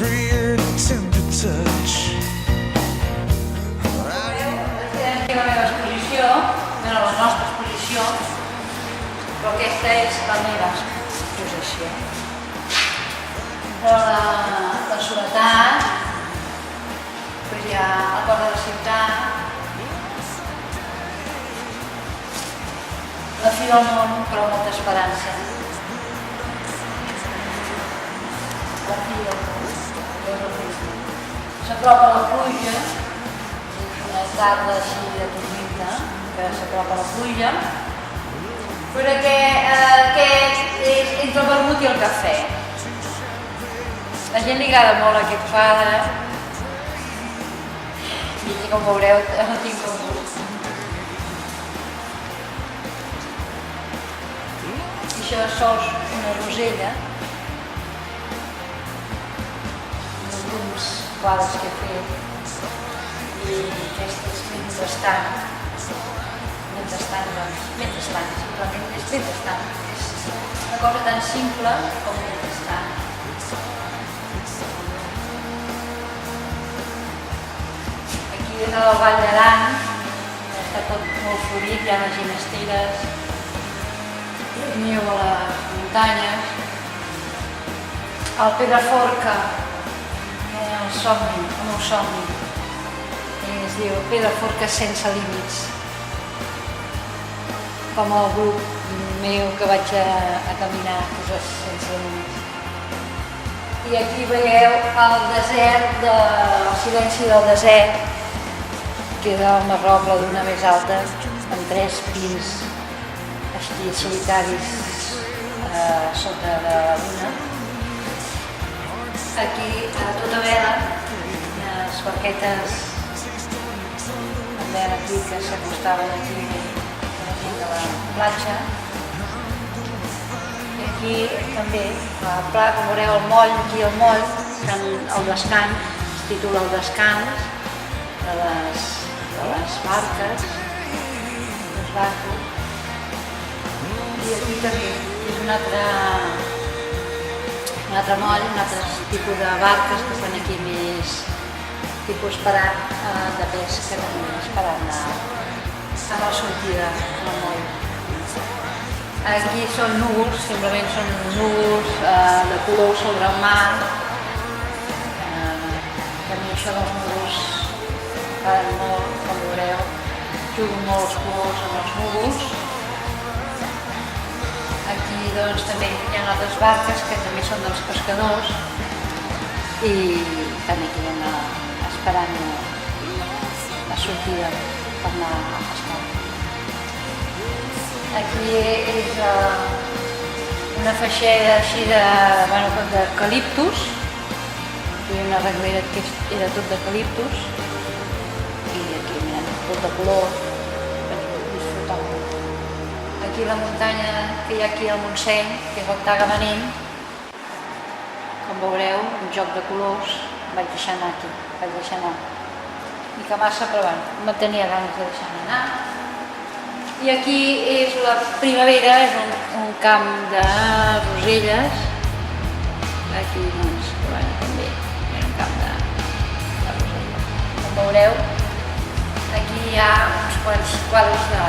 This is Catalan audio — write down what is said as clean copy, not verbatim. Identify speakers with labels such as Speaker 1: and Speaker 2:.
Speaker 1: every tender touch.
Speaker 2: Aquí la meva exposició, bueno, la nostra exposició, però aquesta és la meva exposició. Però la soledat, doncs hi ha el cor de la ciutat, la fi del món, però molta esperança. La fi del món. S'apropa la pluja, una tarda així de tormenta, que s'apropa la pluja, però que és entre el vermut i el cafè. La gent li agrada molt aquest quadre, i com veureu, el tinc com gust. Això és sols una rosella, alguns quadres que he fet, i aquest és mentrestant, simplement és mentrestant, és una cosa tan simple com mentrestant. Aquí des del Vall d'Aran està tot molt florit, hi ha les ginesteres, neu a les muntanyes, el Pedraforca, el meu somni, es diu Pedraforca sense límits, com el grup meu que vaig a caminar, que és sense límits. I aquí veieu el desert, el silenci del desert, que és el Marroc, la duna més alta, amb 3 pins així solitaris sota de la duna. Aquí a tota vela, les barquetes amb vela aquí que s'acostaven aquí a la gent de la platja. I aquí també, a la plaça, com veureu, el moll, aquí el moll, el descans, es titula el descans de les barques, dels barcos. I aquí també és un altre moll, un altre tipus de barques que estan aquí més tipus esperant de pesca, també esperant a la sortida del moll. Aquí són núvols, simplement són núvols de color sobre el mar. A mi això dels núvols m'agraden molt, com veureu, jugo molt els colors amb els núvols. Aquí doncs també hi ha altres barques que també són dels pescadors i també aquí esperant la sortida per anar a pescar. Aquí és una feixeda així d'eucaliptus, hi ha una reglera que era tot d'eucaliptus i aquí mirem tot de color, disfrutar molt. Aquí la muntanya que hi ha aquí al Montseny, que és el Tagamanent, com veureu, un joc de colors, vaig deixar anar aquí, mica massa, però bueno, no tenia ganes de deixar-me anar. I aquí és la primavera, és un camp de roselles, aquí doncs, bueno, també és un camp de roselles. Com veureu, aquí hi ha uns quants quadres de